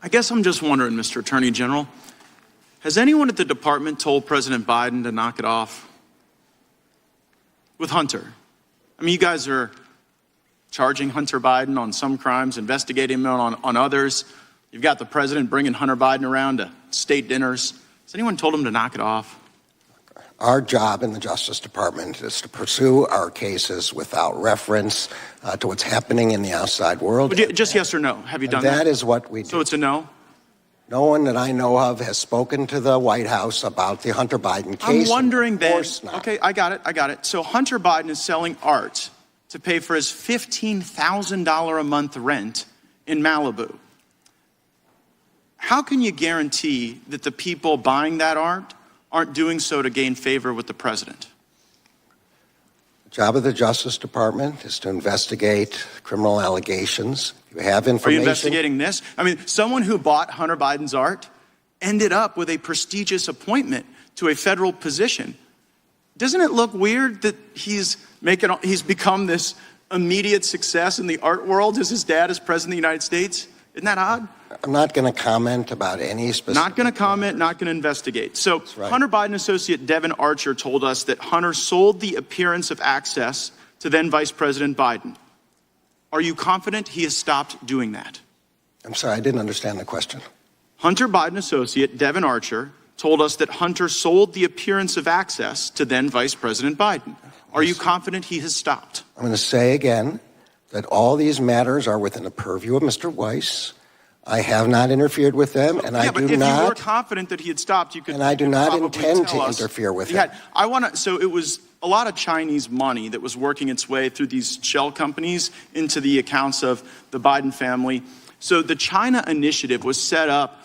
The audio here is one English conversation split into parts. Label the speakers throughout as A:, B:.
A: I guess I'm just wondering, Mr. Attorney General, has anyone at the department told President Biden to knock it off with Hunter? I mean, you guys are charging Hunter Biden on some crimes, investigating him on others. You've got the president bringing Hunter Biden around to state dinners. Has anyone told him to knock it off?
B: Our job in the Justice Department is to pursue our cases without reference to what's happening in the outside world.
A: Just yes or no? Have you done that?
B: That is what we do.
A: So it's a no?
B: No one that I know of has spoken to the White House about the Hunter Biden case.
A: I'm wondering then.
B: Of course not.
A: Okay, I got it. So Hunter Biden is selling art to pay for his $15,000 a month rent in Malibu. How can you guarantee that the people buying that art aren't doing so to gain favor with the president?
B: The job of the Justice Department is to investigate criminal allegations. You have information.
A: Are you investigating this? I mean, someone who bought Hunter Biden's art ended up with a prestigious appointment to a federal position. Doesn't it look weird that he's become this immediate success in the art world as his dad is president of the United States? Isn't that odd?
B: I'm not going to comment about any specific.
A: Not going to comment, not going to investigate. So
B: right.
A: Hunter Biden associate Devin Archer told us that Hunter sold the appearance of access to then Vice President Biden. Are you confident he has stopped doing that?
B: I'm sorry, I didn't understand the question.
A: Hunter Biden associate Devin Archer told us that Hunter sold the appearance of access to then Vice President Biden. Are you confident he has stopped?
B: I'm going to say again that all these matters are within the purview of Mr. Weiss. I have not interfered with them, and I do not.
A: But if you were confident that he had stopped, you could.
B: And I do not intend to interfere with him.
A: So it was a lot of Chinese money that was working its way through these shell companies into the accounts of the Biden family. So the China initiative was set up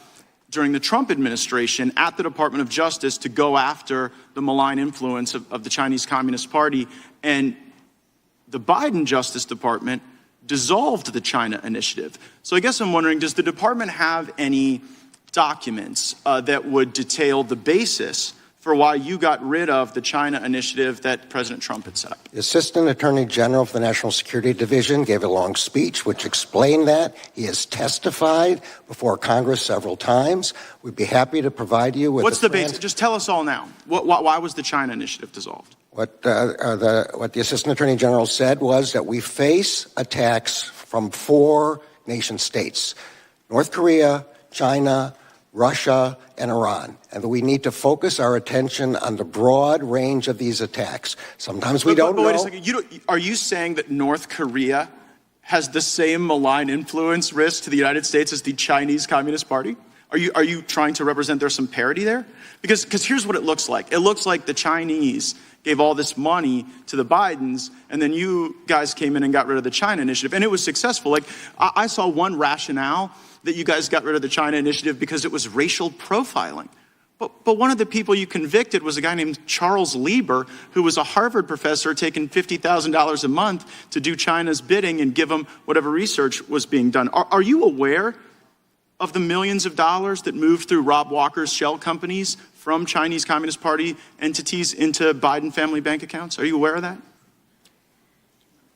A: during the Trump administration at the Department of Justice to go after the malign influence of the Chinese Communist Party. And the Biden Justice Department dissolved the China initiative. So I guess I'm wondering, does the department have any documents that would detail the basis for why you got rid of the China initiative that President Trump had set up?
B: The Assistant Attorney General for the National Security Division gave a long speech which explained that. He has testified before Congress several times. We'd be happy to provide you with.
A: What's the basis? Just tell us all now. Why was the China initiative dissolved?
B: What the Assistant Attorney General said was that we face attacks from 4 nation states: North Korea, China, Russia, and Iran, and that we need to focus our attention on the broad range of these attacks. Sometimes we don't know.
A: Wait a second. Are you saying that North Korea has the same malign influence risk to the United States as the Chinese Communist Party? Are you trying to represent there's some parity there? Because here's what it looks like. It looks like the Chinese gave all this money to the Bidens, and then you guys came in and got rid of the China initiative, and it was successful. Like, I saw one rationale that you guys got rid of the China initiative because it was racial profiling. But one of the people you convicted was a guy named Charles Lieber, who was a Harvard professor taking $50,000 a month to do China's bidding and give them whatever research was being done. Are you aware of the millions of dollars that moved through Rob Walker's shell companies from Chinese Communist Party entities into Biden family bank accounts? Are you aware of that?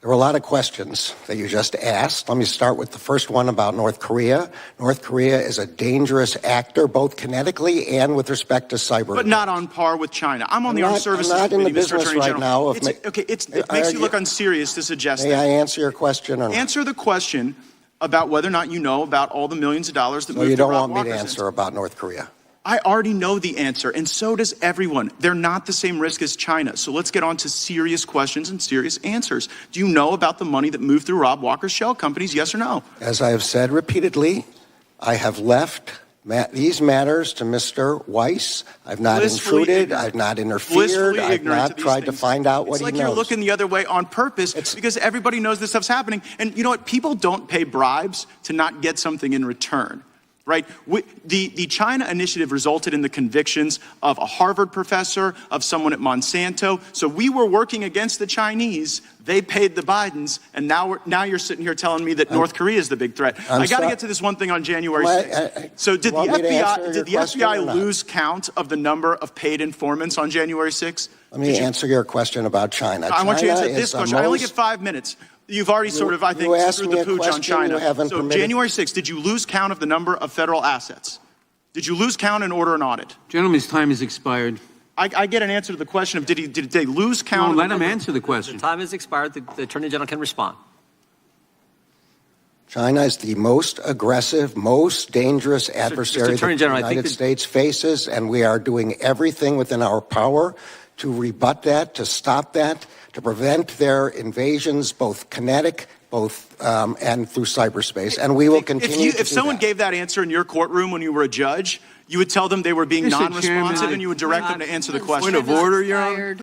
B: There were a lot of questions that you just asked. Let me start with the first one about North Korea. North Korea is a dangerous actor, both kinetically and with respect to cyber.
A: But not on par with China. I'm on the Armed Services Committee,
B: I'm not in the business right now.
A: It makes you look unserious to suggest that.
B: May I answer your question or not?
A: Answer the question about whether or not you know about all the millions of dollars that moved
B: through
A: Rob
B: Walker's. So you don't want me to answer about North Korea?
A: I already know the answer, and so does everyone. They're not the same risk as China. So let's get on to serious questions and serious answers. Do you know about the money that moved through Rob Walker's shell companies, yes or no?
B: As I have said repeatedly, I have left these matters to Mr. Weiss. I've not intruded. I've not interfered. I've not tried to find out what he knows.
A: It's like you're looking the other way on purpose because everybody knows this stuff's happening. And you know what? People don't pay bribes to not get something in return. Right? The China initiative resulted in the convictions of a Harvard professor, of someone at Monsanto. So we were working against the Chinese. They paid the Bidens. And now you're sitting here telling me that North Korea is the big threat. I got to get to this one thing on January 6th. So did the FBI lose count of the number of paid informants on January 6th?
B: Let me answer your question about China.
A: I want you to answer this question. I only get 5 minutes. You've already sort of, I think,
B: asked
A: screwed
B: me
A: the
B: a
A: pooch on
B: question
A: China.
B: you haven't
A: So
B: permitted.
A: January 6th, did you lose count of the number of federal assets? Did you lose count and order an audit?
C: Gentleman's time has expired.
A: I get an answer to the question of did they lose count?
C: No, let him answer the question.
D: The time has expired. The Attorney General can respond.
B: China is the most aggressive, most dangerous adversary
D: Attorney
B: that
D: General,
B: the
D: I think
B: United States faces, and we are doing everything within our power to rebut that, to stop that, to prevent their invasions, both kinetic, and through cyberspace. And we will continue to do
A: If someone
B: that.
A: gave that answer in your courtroom when you were a judge, you would tell them they were being
C: Mr.
A: non-responsive
C: Chairman,
A: and you would direct them to answer the question.
C: Point of order, Your Honor.